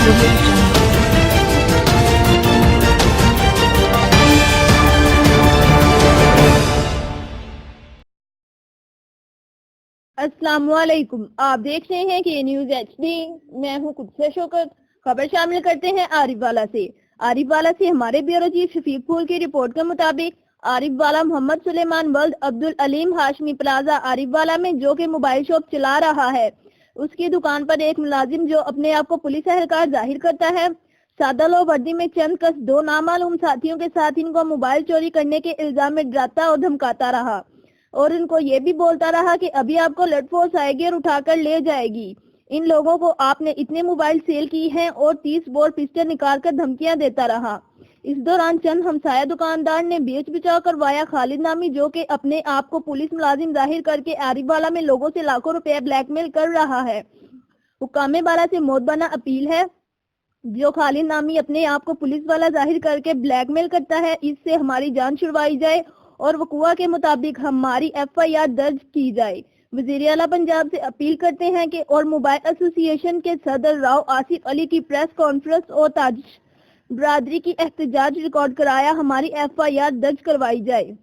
अस्सलाम वालेकुम। आप देख रहे हैं कि न्यूज HD। मैं हूं कुदसे शौकत। खबर शामिल करते हैं आरिफ वाला से। आरिफ वाला से हमारे ब्यूरो चीफ शफीक फूल की रिपोर्ट के मुताबिक आरिफ वाला मोहम्मद सुलेमान वल्द अब्दुल अलीम हाशमी प्लाजा आरिफ वाला में, जो कि मोबाइल शॉप चला रहा है, उसकी दुकान पर एक मुलाजिम जो अपने आप को पुलिस एहलकार जाहिर करता है, सादा लो वर्दी में चंद कस दो नामालूम साथियों के साथ इनको मोबाइल चोरी करने के इल्जाम में डराता और धमकाता रहा और इनको ये भी बोलता रहा कि अभी आपको लट फोर्स आएगी और उठाकर ले जाएगी। इन लोगों को आपने इतने मोबाइल सेल की हैं और 30 बोर पिस्टल निकाल कर धमकियां देता रहा। इस दौरान चंद हमसाया दुकानदार ने बेच बचाव करवाया खालिद नामी, जो कि अपने आप को पुलिस मुलाजिम जाहिर करके आरिफ वाला में लोगों से लाखों रुपए ब्लैकमेल कर रहा है। हुक्कामे बाला से मोतबाना अपील है, जो खालिद नामी अपने आप को पुलिस वाला जाहिर करके ब्लैकमेल करता है, इससे हमारी जान छुड़वाई जाए और वकुआ के मुताबिक हमारी FIR दर्ज की जाए। वज़ीर आला पंजाब से अपील करते हैं कि और मोबाइल एसोसिएशन के सदर राव आसिफ अली की प्रेस कॉन्फ्रेंस और ताज बरादरी की एहतजाज रिकॉर्ड कराया हमारी FIR दर्ज करवाई जाए।